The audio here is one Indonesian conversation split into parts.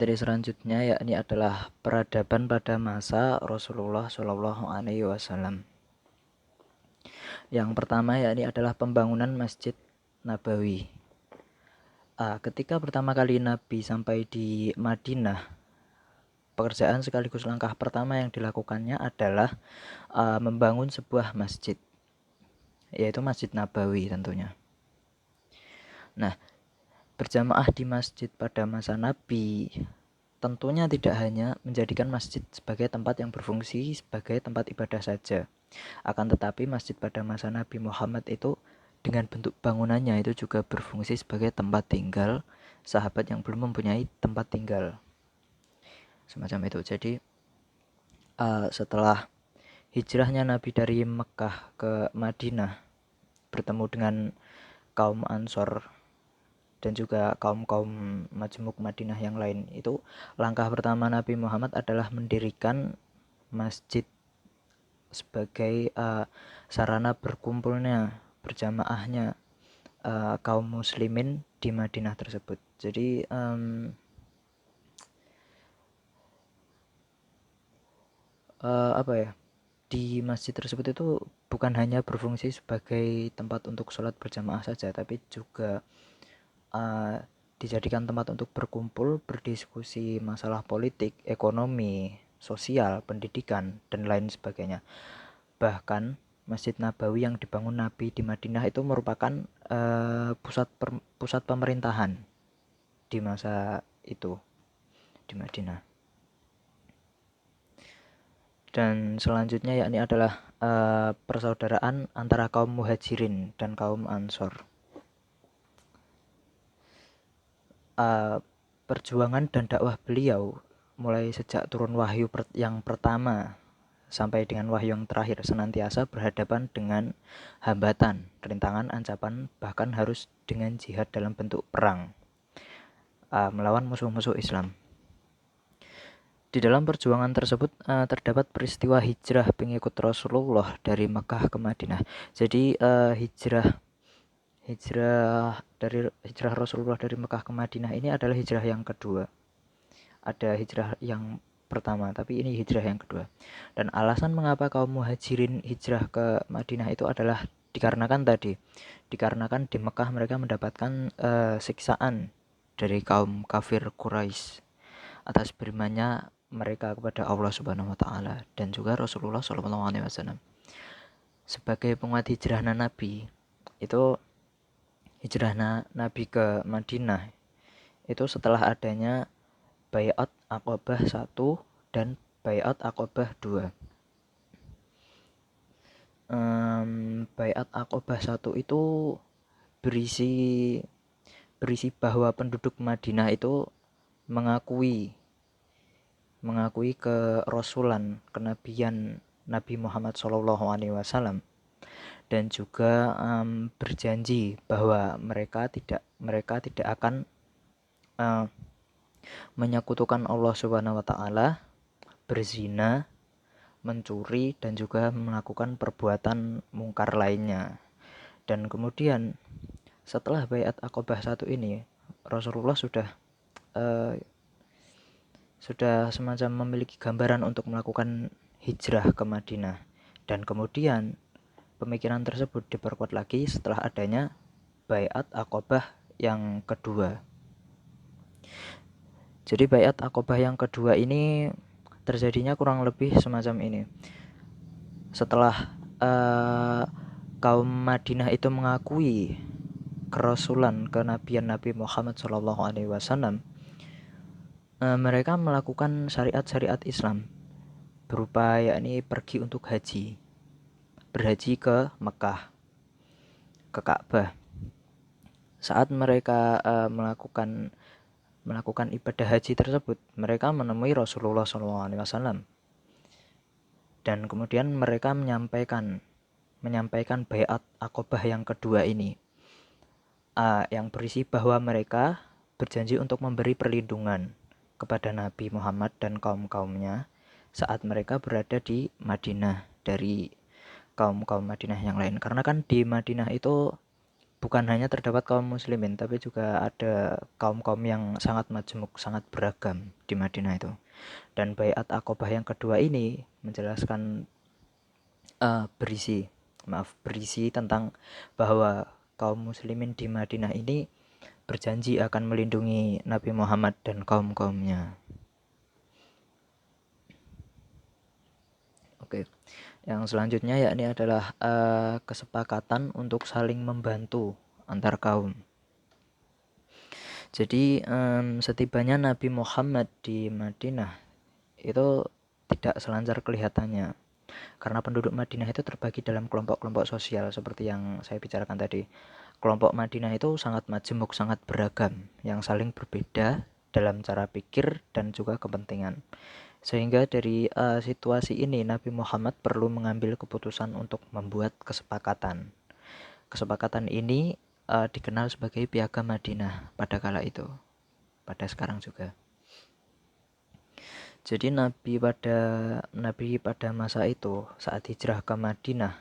Dari selanjutnya yakni adalah peradaban pada masa Rasulullah Shallallahu Alaihi Wasallam. Yang pertama yakni adalah pembangunan Masjid Nabawi. Ketika pertama kali Nabi sampai di Madinah, pekerjaan sekaligus langkah pertama yang dilakukannya adalah membangun sebuah masjid, yaitu Masjid Nabawi tentunya. Nah, berjamaah di masjid pada masa Nabi tentunya tidak hanya menjadikan masjid sebagai tempat yang berfungsi sebagai tempat ibadah saja. Akan tetapi masjid pada masa Nabi Muhammad itu dengan bentuk bangunannya itu juga berfungsi sebagai tempat tinggal sahabat yang belum mempunyai tempat tinggal. Semacam itu. Jadi setelah hijrahnya Nabi dari Mekah ke Madinah bertemu dengan kaum Ansor dan juga kaum-kaum Majmuk Madinah yang lain, itu langkah pertama Nabi Muhammad adalah mendirikan masjid sebagai sarana berkumpulnya, berjamaahnya kaum muslimin di Madinah tersebut. Jadi apa ya, di masjid tersebut itu bukan hanya berfungsi sebagai tempat untuk sholat berjamaah saja, tapi juga dijadikan tempat untuk berkumpul, berdiskusi masalah politik, ekonomi, sosial, pendidikan, dan lain sebagainya. Bahkan Masjid Nabawi yang dibangun Nabi di Madinah itu merupakan pusat pemerintahan di masa itu di Madinah. Dan selanjutnya yakni adalah persaudaraan antara kaum Muhajirin dan kaum Ansor. Perjuangan dan dakwah beliau mulai sejak turun wahyu yang pertama sampai dengan wahyu yang terakhir senantiasa berhadapan dengan hambatan, rintangan, ancaman, bahkan harus dengan jihad dalam bentuk perang melawan musuh-musuh Islam. Di dalam perjuangan tersebut terdapat peristiwa hijrah pengikut Rasulullah dari Mekah ke Madinah. Jadi hijrah Rasulullah dari Mekah ke Madinah ini adalah hijrah yang kedua. Ada hijrah yang pertama, tapi ini hijrah yang kedua. Dan alasan mengapa kaum Muhajirin hijrah ke Madinah itu adalah dikarenakan di Mekah mereka mendapatkan siksaan dari kaum kafir Quraisy atas berimannya mereka kepada Allah Subhanahu wa taala dan juga Rasulullah Shallallahu alaihi wasallam. Sebagai penguat hijrah Nabi, itu hijrah Nabi ke Madinah itu setelah adanya Baiat Aqabah 1 dan Baiat Aqabah 2. Baiat Aqabah 1 itu berisi bahwa penduduk Madinah itu mengakui kerasulan, kenabian Nabi Muhammad SAW dan juga berjanji bahwa mereka tidak akan menyekutukan Allah Subhanahu wa taala, berzina, mencuri dan juga melakukan perbuatan mungkar lainnya. Dan kemudian setelah Baiat Aqabah 1 ini Rasulullah sudah semacam memiliki gambaran untuk melakukan hijrah ke Madinah. Dan kemudian pemikiran tersebut diperkuat lagi setelah adanya Baiat Aqabah yang kedua. Jadi Baiat Aqabah yang kedua ini terjadinya kurang lebih semacam ini. Setelah kaum Madinah itu mengakui kerasulan kenabian Nabi Muhammad SAW, mereka melakukan syariat-syariat Islam berupa yakni pergi untuk berhaji ke Mekah, ke Ka'bah. Saat mereka melakukan ibadah haji tersebut, mereka menemui Rasulullah SAW dan kemudian mereka menyampaikan Baiat Aqabah yang kedua ini, yang berisi bahwa mereka berjanji untuk memberi perlindungan kepada Nabi Muhammad dan kaum-kaumnya saat mereka berada di Madinah dari kaum-kaum Madinah yang lain. Karena kan di Madinah itu bukan hanya terdapat kaum muslimin, tapi juga ada kaum-kaum yang sangat majemuk, sangat beragam di Madinah itu. Dan Baiat Aqobah yang kedua ini menjelaskan berisi tentang bahwa kaum muslimin di Madinah ini berjanji akan melindungi Nabi Muhammad dan kaum-kaumnya. Oke. Yang selanjutnya yakni adalah kesepakatan untuk saling membantu antar kaum. Jadi setibanya Nabi Muhammad di Madinah itu tidak selancar kelihatannya. Karena penduduk Madinah itu terbagi dalam kelompok-kelompok sosial seperti yang saya bicarakan tadi. Kelompok Madinah itu sangat majemuk, sangat beragam, yang saling berbeda dalam cara pikir dan juga kepentingan. Sehingga dari situasi ini Nabi Muhammad perlu mengambil keputusan untuk membuat kesepakatan. Kesepakatan ini dikenal sebagai Piagam Madinah pada kala itu, pada sekarang juga. Jadi Nabi pada masa itu saat hijrah ke Madinah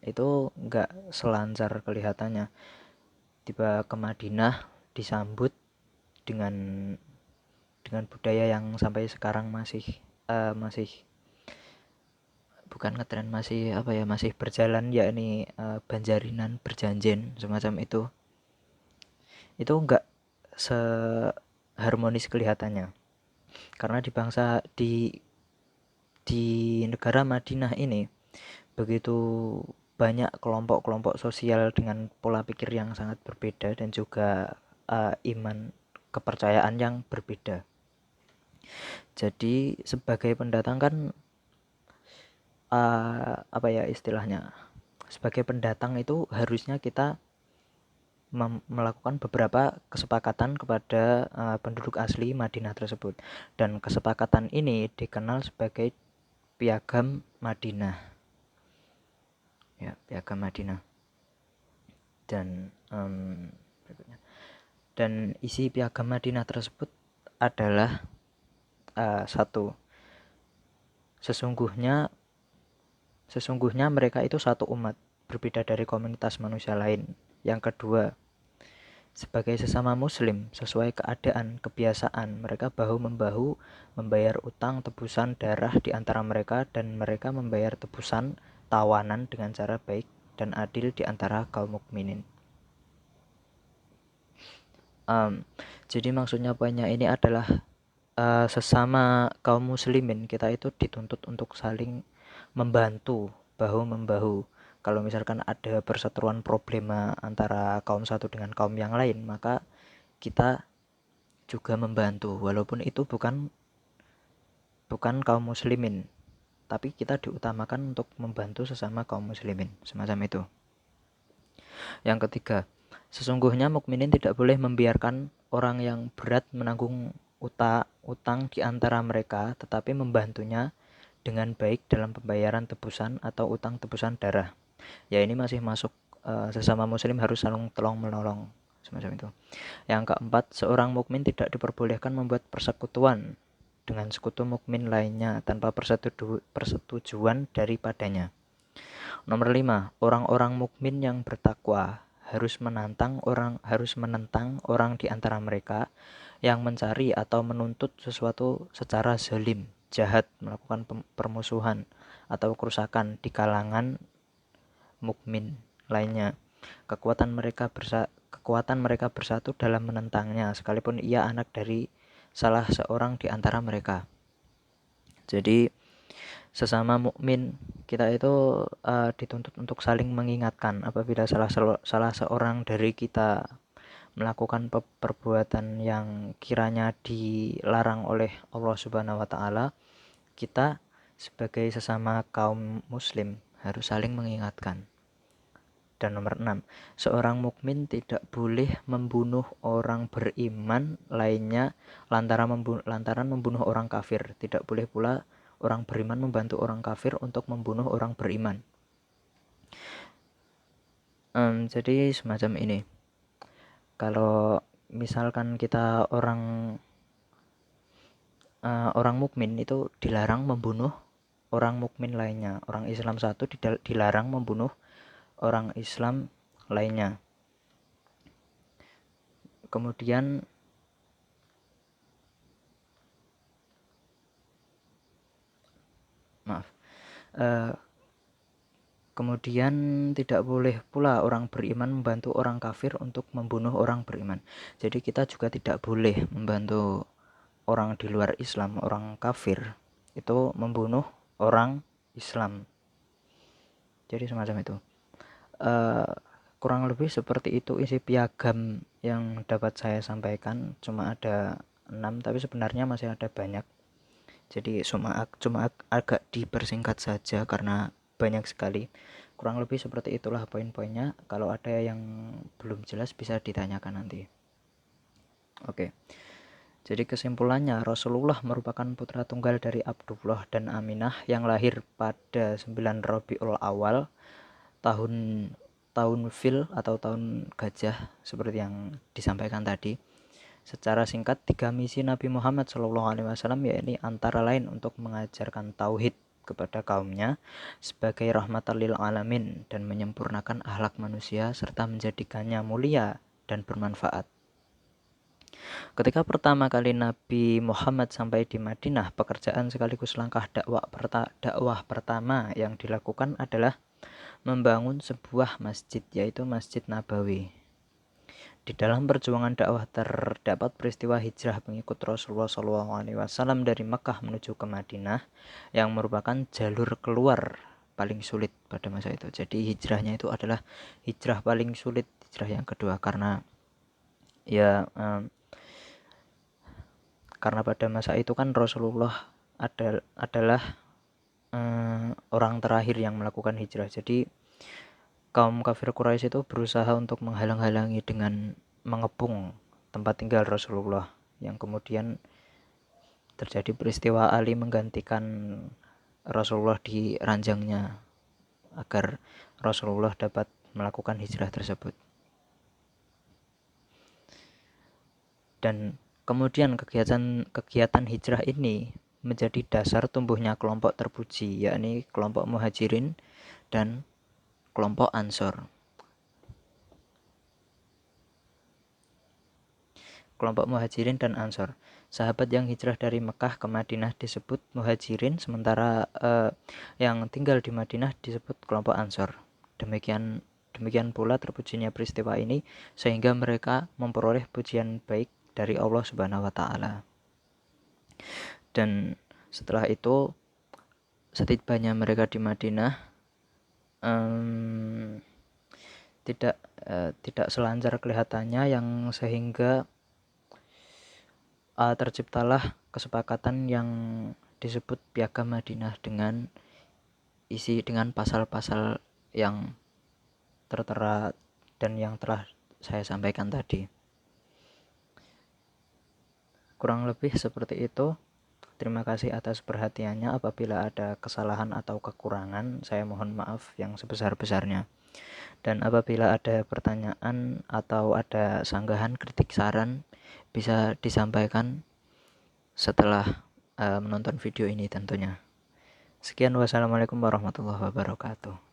itu nggak selancar kelihatannya. Tiba ke Madinah disambut dengan budaya yang sampai sekarang masih bukan ngetren, masih berjalan, yakni banjarinan, berjanjen semacam itu enggak seharmonis kelihatannya. Karena di negara Madinah ini begitu banyak kelompok-kelompok sosial dengan pola pikir yang sangat berbeda dan juga iman kepercayaan yang berbeda. Jadi sebagai pendatang kan istilahnya, sebagai pendatang itu harusnya kita melakukan beberapa kesepakatan kepada penduduk asli Madinah tersebut, dan kesepakatan ini dikenal sebagai Piagam Madinah. Ya, Piagam Madinah. Dan berikutnya. Dan isi Piagam Madinah tersebut adalah satu, sesungguhnya mereka itu satu umat, berbeda dari komunitas manusia lain. Yang kedua, sebagai sesama muslim, sesuai keadaan, kebiasaan, mereka bahu-membahu membayar utang tebusan darah di antara mereka, dan mereka membayar tebusan tawanan dengan cara baik dan adil di antara kaum mukminin. Jadi maksudnya poinnya ini adalah sesama kaum muslimin kita itu dituntut untuk saling membantu, bahu-membahu. Kalau misalkan ada perseteruan problema antara kaum satu dengan kaum yang lain, maka kita juga membantu, walaupun itu bukan kaum muslimin, tapi kita diutamakan untuk membantu sesama kaum muslimin, semacam itu. Yang ketiga, sesungguhnya mukminin tidak boleh membiarkan orang yang berat menanggung utang di antara mereka, tetapi membantunya dengan baik dalam pembayaran tebusan atau utang tebusan darah. Ya, ini masih masuk sesama muslim harus saling tolong menolong, semacam itu. Yang keempat, seorang mukmin tidak diperbolehkan membuat persekutuan dengan sekutu mukmin lainnya tanpa persetujuan daripadanya. Nomor 5, orang-orang mukmin yang bertakwa harus menentang orang di antara mereka yang mencari atau menuntut sesuatu secara zalim, jahat, melakukan permusuhan atau kerusakan di kalangan mukmin lainnya. Kekuatan mereka bersatu dalam menentangnya, sekalipun ia anak dari salah seorang di antara mereka. Jadi sesama mukmin kita itu dituntut untuk saling mengingatkan apabila salah seorang dari kita melakukan perbuatan yang kiranya dilarang oleh Allah Subhanahu wa taala. Kita sebagai sesama kaum muslim harus saling mengingatkan. Dan nomor 6, seorang mukmin tidak boleh membunuh orang beriman lainnya lantaran membunuh orang kafir. Tidak boleh pula orang beriman membantu orang kafir untuk membunuh orang beriman. Jadi semacam ini. Kalau misalkan kita orang mukmin itu dilarang membunuh orang mukmin lainnya. Orang Islam satu dilarang membunuh orang Islam lainnya. kemudian kemudian tidak boleh pula orang beriman membantu orang kafir untuk membunuh orang beriman. Jadi kita juga tidak boleh membantu orang di luar Islam, orang kafir itu membunuh orang Islam. Jadi semacam itu. Kurang lebih seperti itu isi piagam yang dapat saya sampaikan. Cuma ada 6, tapi sebenarnya masih ada banyak. Jadi cuma agak dipersingkat saja karena banyak sekali. Kurang lebih seperti itulah poin-poinnya. Kalau ada yang belum jelas bisa ditanyakan nanti. Oke. Jadi kesimpulannya, Rasulullah merupakan putra tunggal dari Abdullah dan Aminah yang lahir pada 9 Rabiul Awal tahun Fil atau tahun gajah seperti yang disampaikan tadi. Secara singkat, 3 misi Nabi Muhammad SAW yakni antara lain untuk mengajarkan tauhid kepada kaumnya sebagai rahmatan lil alamin dan menyempurnakan akhlak manusia serta menjadikannya mulia dan bermanfaat. Ketika pertama kali Nabi Muhammad sampai di Madinah, pekerjaan sekaligus langkah dakwah pertama yang dilakukan adalah membangun sebuah masjid, yaitu Masjid Nabawi. Di dalam perjuangan dakwah terdapat peristiwa hijrah pengikut Rasulullah SAW dari Mekah menuju ke Madinah yang merupakan jalur keluar paling sulit pada masa itu. Jadi hijrahnya itu adalah hijrah paling sulit, hijrah yang kedua, karena karena pada masa itu kan Rasulullah adalah orang terakhir yang melakukan hijrah. Jadi kaum kafir Quraisy itu berusaha untuk menghalang-halangi dengan mengepung tempat tinggal Rasulullah, yang kemudian terjadi peristiwa Ali menggantikan Rasulullah di ranjangnya agar Rasulullah dapat melakukan hijrah tersebut. Dan kemudian kegiatan hijrah ini menjadi dasar tumbuhnya kelompok terpuji, yakni kelompok Muhajirin dan kelompok Ansor. Kelompok Muhajirin dan Ansor. Sahabat yang hijrah dari Mekah ke Madinah disebut Muhajirin, sementara yang tinggal di Madinah disebut kelompok Ansor. Demikian pula terpujinya peristiwa ini sehingga mereka memperoleh pujian baik dari Allah Subhanahu wa taala. Dan setelah itu, setibanya mereka di Madinah, tidak selancar kelihatannya, yang sehingga terciptalah kesepakatan yang disebut Piagam Madinah dengan pasal-pasal yang tertera dan yang telah saya sampaikan tadi. Kurang lebih seperti itu. Terima kasih atas perhatiannya. Apabila ada kesalahan atau kekurangan, saya mohon maaf yang sebesar-besarnya. Dan apabila ada pertanyaan atau ada sanggahan, kritik, saran, bisa disampaikan setelah menonton video ini tentunya. Sekian, wassalamualaikum warahmatullahi wabarakatuh.